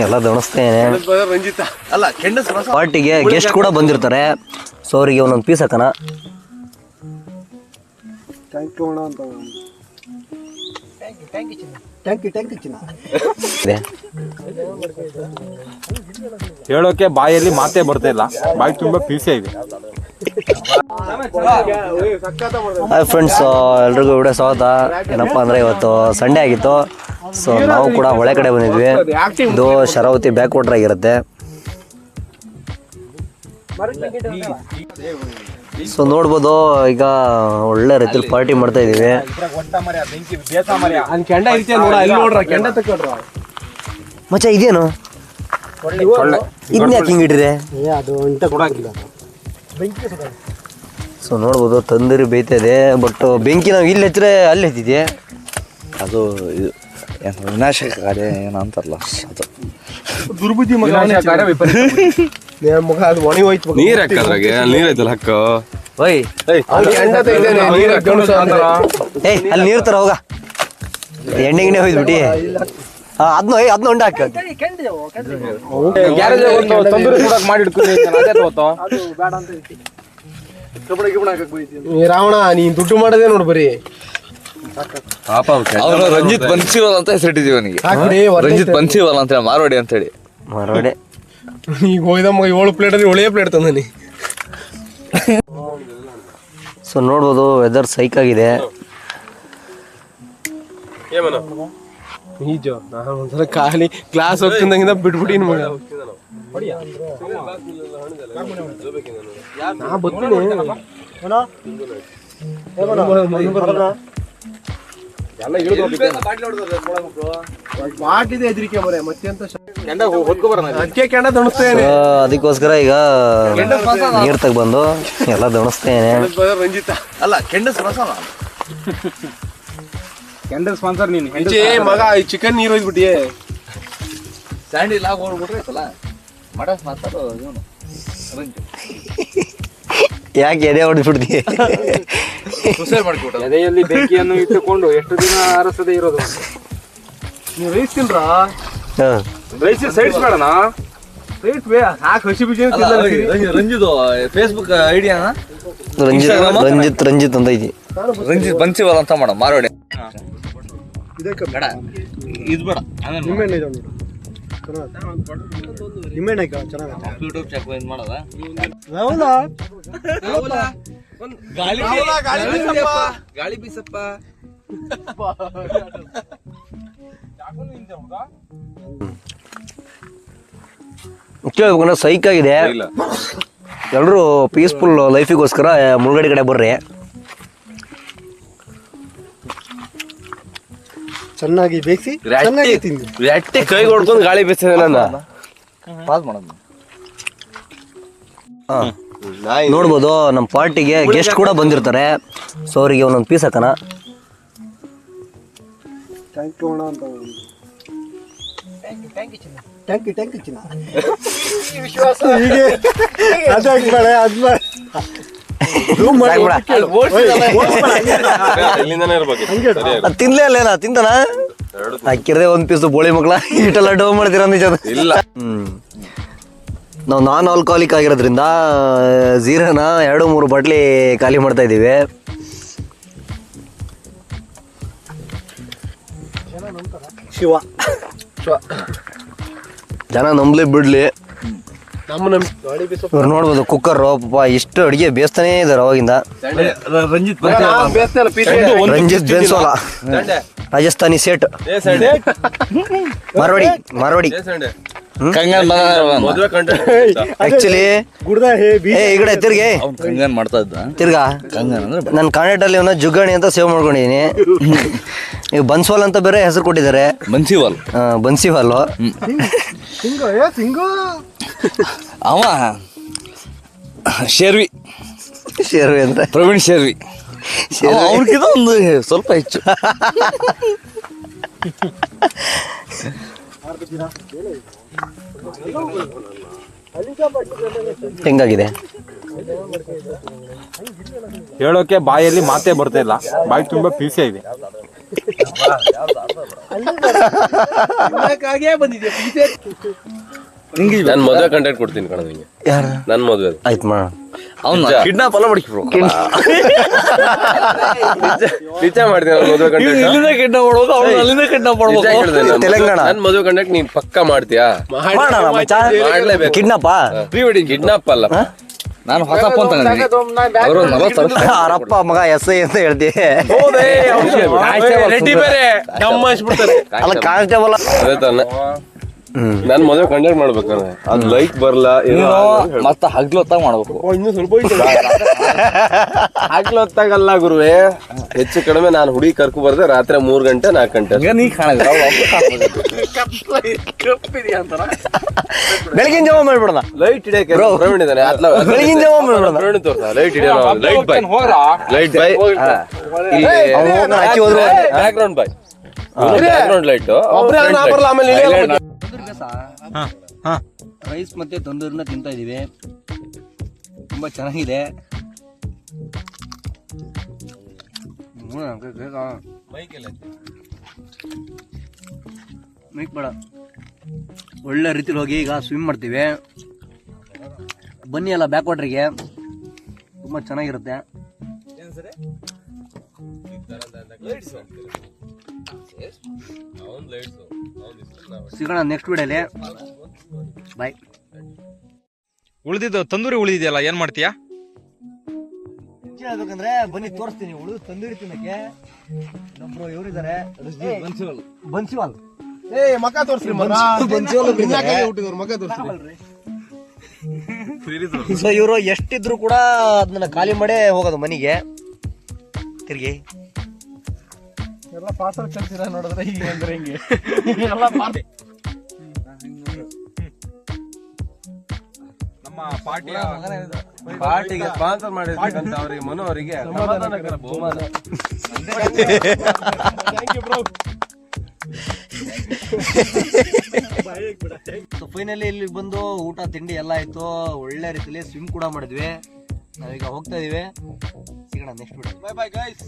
ಎಲ್ಲ ದಣಿಸ್ತೇನೆ. ಪಾರ್ಟಿಗೆ ಗೆಸ್ಟ್ ಕೂಡ ಬಂದಿರ್ತಾರೆ, ಸೊ ಅವರಿಗೆ ಒಂದೊಂದು ಪೀಸ್ ಹಾಕೋಣ. ಹೇಳೋಕೆ ಬಾಯಲ್ಲಿ ಮಾತೇ ಬರ್ತಾ ಇಲ್ಲ, ಬಾಯಿ ತುಂಬಾ ಪೀಸೇ ಇದೆ. ಹಾಯ್ ಫ್ರೆಂಡ್ಸ್, ಎಲ್ರಿಗೂ ವಿಡಿಯೋ ಸ್ವಾಗತ. ಏನಪ್ಪ ಅಂದರೆ ಇವತ್ತು ಸಂಡೇ ಆಗಿತ್ತು, ಸೊ ನಾವು ಕೂಡ ಹೊಳೆ ಕಡೆ ಬಂದಿದ್ವಿ. ಇದು ಶರಾವತಿ ಬ್ಯಾಕ್ ವಾಟರ್ ಆಗಿರುತ್ತೆ. ಸೊ ನೋಡ್ಬೋದು, ಈಗ ಒಳ್ಳೆ ರೀತಿಯಲ್ಲಿ ಪಾರ್ಟಿ ಮಾಡ್ತಾ ಇದೀವಿ. ಮಚ್ಚ ಇದೇನು ಇದನ್ನ ಯಾಕೆ ಹಿಂಗಿಟ್ರೆ? ಸೊ ನೋಡ್ಬೋದು, ತಂದೂರಿ ಬೇಯ್ತಾ ಇದೆ. ಬಟ್ ಬೆಂಕಿ ನಾವು ಇಲ್ಲಿ ಹಚ್ಚಿದ್ರೆ ಅಲ್ಲಿ ಹತ್ತಿದೆ. ಅದು ವಿನಾಶಕ ಕಾರ್ಯ ಏನೋ ಅಂತಾರಲ್ಲ, ಅದು ದುರ್ಬುದ್ಧಿ ಮಗ. ನೀರ್ ಹಾಕದ್ರಾಗೆ ನೀರ್ ಐತಲ್ಲ ಹಾಕ. ಅಲ್ಲಿ ನೀರು ತರ ಹೋಗ, ಎಣ್ಣೆ ಗಿಣ್ಣೆ ಹೋಯ್ದ್ಬಿಟ್ಟಿ. ಅದನ್ನ ಉಂಡೆ ಹಾಕ. ರಾವಣ, ನೀನ್ ದುಡ್ಡು ಮಾಡೋದೇ ನೋಡು ಬರೀ. ರಂಜಿತ್ ಬನ್ಸಿವಾಲ್ ಅಂತ ಹೆಸರಿಟ್ಟಿದೀವಿ ಅವನಿಗೆ. ರಂಜಿತ್ ಬನ್ಸಿವಾಲ್ ಅಂತ ಹೇಳಿ, ಮಾರ್ವಾಡಿ ಅಂತ ಹೇಳಿ. ಮಾರ್ವಾಡಿ ಈಗ ಹೋಯ್ದ ಮಗ 7 ಪ್ಲೇಟ್ ಅಲ್ಲಿ 7 ಪ್ಲೇಟ್ ತಂದಾನಿ. ಸೊ ನೋಡ್ಬೋದು, ವೆದರ್ ಸೈಕ್ ಆಗಿದೆ. ನಿಜ, ನಾನು ಒಂದ್ಸಲ ಖಾಲಿ ಕ್ಲಾಸ್ ಹೋಗ್ತಿಂದಂಗಿಂದ ಬಿಟ್ಬಿಟ್ಟಿನ ಮಗ. ನಾ ಬರ್ತೀನಿ. ಅದಕ್ಕೋಸ್ಕರ ಈಗ ನೀರ್ ತಗ ಬಂದು ಎಲ್ಲ ದಣಿಸ್ತೇನೆ. ಅಲ್ಲ, ಕೆಂಡಸ್ ಮಸಾಲ ಕೆಂಡಲ್ ಸ್ಪಾನ್ಸರ್ ನೀನು ಮಗ. ಚಿಕನ್ ನೀರು ಹೋಯ್ಬಿಟ್ಟಿಯೇ. ಸ್ಯಾಂಡಿಲ್ ಆಗಿ ಹೋಗ್ಬಿಟ್ರೈತಲ್ಲ, ಮಡಸ್ ಮಾತಾಡೋ ಇವನು ಯಾಕೆ ಎದೆ ಹೊಡೆದ್ಬಿಡ್ತಿ? ಎದೆಯಲ್ಲಿ ಬೆಂಕಿಯನ್ನು ಇಟ್ಟುಕೊಂಡು ಎಷ್ಟು ದಿನ ಅರಸದೆ ಇರೋದು? ನೀವು ರೈಸ್ ತಿನ್ರ? ರೈಸ್ ಸೈಡ್ಸ್ ಬೇಡನಾ? ಸಾಕು, ಹಸಿ ಬಿಸಿ. ರಂಜಿತ್ ಫೇಸ್ಬುಕ್ ಐಡಿಯಾ ರಂಜಿತ್ ಅಂತ ಐತಿ. ರಂಜಿತ್ ಬನ್ಸಿವಾಲ್ ಅಂತ ಮಾಡ, ಮಾರ್ವಾಡಿ. ಇದು ಬೇಡ, ಯೂಟ್ಯೂಬ್ ಚೆಕ್ ಮಾಡೋದ. ಗಾಳಿ ಬೀಸಪ್ಪ. ಕೇಳ್ಬೇಕಂದ್ರೆ ಸೈಕ್ ಆಗಿದೆ. ಎಲ್ರು ಪೀಸ್ಫುಲ್ ಲೈಫಿಗೋಸ್ಕರ ಮುಳುಗಡೆ ಕಡೆ ಬರ್ರಿ. ಚೆನ್ನಾಗಿ ಬೇಯಿಸಿ ಎಟ್ಟೆ ಕೈಗೆ ಹೊಡ್ಕೊಂಡು ಗಾಳಿ ಬೀಸಿದೆ ನನ್ನ. ನೋಡ್ಬೋದು, ನಮ್ಮ ಪಾರ್ಟಿಗೆ ಗೆಸ್ಟ್ ಕೂಡ ಬಂದಿರ್ತಾರೆ, ಸೊ ಅವರಿಗೆ ಒಂದೊಂದು ಪೀಸ್ ಹಾಕೋಣ. ತಿನ್ಲೇ ಅಲ್ಲೇನಾ? ತಿಂತಾನ ಹಾಕಿರದೆ ಒಂದ್ ಪೀಸ್ ಬೋಳಿ ಮಕ್ಳ ಇಟ್ಟೆಲ್ಲ ಡೋ ಮಾಡ್ತೀರ ನಿಜ ಇಲ್ಲ. ನಾವು ನಾನ್ ಆಲ್ಕೋಹಾಲಿಕ್ ಆಗಿರೋದ್ರಿಂದ ಜೀರನ 2-3 ಬಾಟ್ಲಿ ಖಾಲಿ ಮಾಡ್ತಾ ಇದೀವಿ. ಜನ ನಂಬ್ಲಿ ಬಿಡ್ಲಿ. ಇವ್ರು ನೋಡ್ಬೋದು, ಕುಕ್ಕರ್ ಪಾಪ ಇಷ್ಟು ಅಡಿಗೆ ಬೇಯಿಸ್ತಾನೆ ಇದಾರೆ ಅವಾಗಿಂದ. ರಂಜಿತ್ ಬೇನ್ಸೋಲ, ರಾಜಸ್ಥಾನಿ ಸೇಟ್, ಮಾರ್ವಾಡಿ. ಆಕ್ಚುಲಿ ಈ ಕಡೆ ತಿರ್ಗಿ ಕಂಗನ್ ಮಾಡ್ತಾ ಇದ್ದ. ತಿರ್ಗಾ ನನ್ನ ಕಾಂಟ್ಯಾಕ್ಟ್ ಅಲ್ಲಿ ಜುಗ್ಗಾಣಿ ಅಂತ ಸೇವ್ ಮಾಡ್ಕೊಂಡಿದೀನಿ. ಈಗ ಬನ್ಸ್ವಾಲ್ ಅಂತ ಬೇರೆ ಹೆಸರು ಕೊಟ್ಟಿದ್ದಾರೆ, ಬನ್ಸಿವಾಲ್. ಅವ ಶೇರ್ವಿ ಅಂತ, ಪ್ರವೀಣ್ ಶೇರ್ವಿ. ಅವ್ರಿಗಿಂತ ಒಂದು ಸ್ವಲ್ಪ ಹೆಚ್ಚು. ಹೆಂಗಾಗಿದೆ? ಹೇಳೋಕೆ ಬಾಯಲ್ಲಿ ಮಾತೇ ಬರ್ತಾ ಇಲ್ಲ, ಬಾಯಿ ತುಂಬಾ ಪೀಸೇ ಇದೆ. ನಾನು ಮದುವೆ ಕಂಟೆಂಟ್ ಕೊಡ್ತೀನಿ ಕಣ ನಿಂಗೆ. ಯಾರು ನನ್ ಮದುವೆ ಆಯ್ತು ಮಾಡ ಅವ್ನ ಕಿಡ್ನಾಪ್ ಎಲ್ಲ ಮಾಡಿದ್ರು ನಿಜ ಮಾಡ್ತೀನಿ ನಾನು ಮದುವೆ ಕಂಟೆಂಟ್. ಇಲ್ಲಿಂದ ಕಿಡ್ನಾಪ್ ಮಾಡ್ಬೇಕು, ಅವ್ನು ಅಲ್ಲಿಂದ ಕಿಡ್ನಾಪ್ ಮಾಡ್ಬೇಕು. ತೆಲಂಗಾಣ. ನನ್ ಮದುವೆ ಕಂಟೆಂಟ್ ನೀನ್ ಪಕ್ಕ ಮಾಡ್ತೀಯಾ? ಮಾಡೋಣ ಮಚ್ಚ. ಮಾಡ್ಲೇಬೇಕು. ಕಿಡ್ನಾಪ ಪ್ರೀ ವೆಡ್ಡಿಂಗ್ ಕಿಡ್ನಾಪ್ ಅಲ್ಲ. ನಾನು ಹೊಸ ಫೋನ್ ತಗೊಂಡಿದ್ದೀನಿ. ಅವರು 40,000 ಅವರಪ್ಪ ಮಗ ಎಸ್ ಐ ಅಂತ ಹೇಳ್ತಿ. ರೆಡ್ಡಿ ಬೇರೆ ಡಮ್ಮ ಅನ್ಸ್ಬಿಡ್ತಾರೆ. ಅಲ್ಲ ಕಾನ್ಸ್ಟೇಬಲ್. ಅದೇ ತಾನೆ ನನ್ ಮದುವೆ ಕಂಡಕ್ಟ್ ಮಾಡ್ಬೇಕಂದ್ರೆ ಅದ್ ಲೈಕ್ ಬರಲ್ಲ ಮತ್ತೆ ಹಗ್ಲು ಹೊತ್ತಾಗ ಮಾಡ್ಬೇಕು. ಇನ್ನು ಸ್ವಲ್ಪ ಆಗ್ಲೂ ಹೊತ್ತಾಗಲ್ಲ ಗುರುವೆ. ಹೆಚ್ಚು ಕಡಿಮೆ ನಾನು ಹುಡುಗಿ ಕರ್ಕೊ ಬರ್ದೆ ರಾತ್ರಿ 3 ಗಂಟೆ 4 ಗಂಟೆ. ಈಗ ನೀ ಕಾಣಿದ್ರೆ ಬೆಳಗಿನ ಜಾವ ಮಾಡ್ಬಿಡೋಣ. ಲೈಟ್ ಹಿಡಿಯಕ್ಕೆ ಪ್ರವೀಣ್ ಇದ್ದಾನೆ. ಬೆಳಗಿನ ಜಾವ ಮಾಡ್ಬಿಡೋಣ. ಪ್ರವೀಣ್ ತೋರ್ಸ ಲೈಟ್ ಹಿಡಿಯೋಣ. ಲೈಟ್ ಬೈ ಲೈಟ್ ಬೈ ಹಾಕಿ ಹೋದ್ರು background by background light. Rice ಮತ್ತೆ ತಂದೂರಿನ ತಿಂತಾ ಇದೀವಿ. ತುಂಬಾ ಚೆನ್ನಾಗಿದೆ. ಮೈಕ್ ಬೇಡ. ಒಳ್ಳೆ ರೀತಿಲಿ ಹೋಗಿ ಈಗ ಸ್ವಿಮ್ ಮಾಡ್ತೀವಿ. ಬನ್ನಿ ಅಲ್ಲ ಬ್ಯಾಕ್ ವಾಟ್ರಿಗೆ, ತುಂಬಾ ಚೆನ್ನಾಗಿರುತ್ತೆ. ಸಿಗೋಣ ನೆಕ್ಸ್ಟ್ ವಿಡಿಯೋಲಿ. ಬಾಯ್. ಉಳಿದಿದ್ದು ತಂದೂರಿ ಉಳಿದಿದೆಯಲ್ಲ, ಏನ್ ಮಾಡ್ತೀಯಾ? ಹೇಳ್ಬೇಕಂದ್ರೆ ಬನ್ನಿ ತೋರಿಸ್ತೀನಿ. ಉಳಿದು ತಂದೂರಿ ತಿನ್ನಕ್ಕೆ ನಮ್ಮರು ಇವರಿದ್ದಾರೆ. ಬನ್ಸಿವಾಲ್ ಮಕ್ಕ ತೋರ್ಸ್ರಿ. ಸೊ ಇವರು ಎಷ್ಟಿದ್ರು ಕೂಡ ಅದನ್ನ ಖಾಲಿ ಮಾಡೇ ಹೋಗೋದು ಮನೆಗೆ ತಿರ್ಗಿ. ಎಲ್ಲ ಪಾರ್ಸಲ್ ಕಳ್ಸಿರ ನೋಡಿದ್ರೆ ಈಗ ಅಂದ್ರೆ ಹಿಂಗೆ ನಮ್ಮ ಪಾರ್ಟಿಗೆ ಸ್ಪಾನ್ಸರ್ ಮಾಡಿರ್ತಕ್ಕಂಥ ಅವರಿಗೆ ಮನು ಅವರಿಗೆ ಸಮಾಧಾನಕರ ಬಹುಮಾನ. ಸೊ ಫೈನಲಿ ಇಲ್ಲಿ ಬಂದು ಊಟ ತಿಂಡಿ ಎಲ್ಲ ಆಯ್ತು. ಒಳ್ಳೆ ರೀತಿಲಿ ಸ್ವಿಮ್ ಕೂಡ ಮಾಡಿದ್ವಿ. ನಾವೀಗ ಹೋಗ್ತಾ ಇದೀವಿ. ಸಿಗೋಣ next video. Bye bye guys.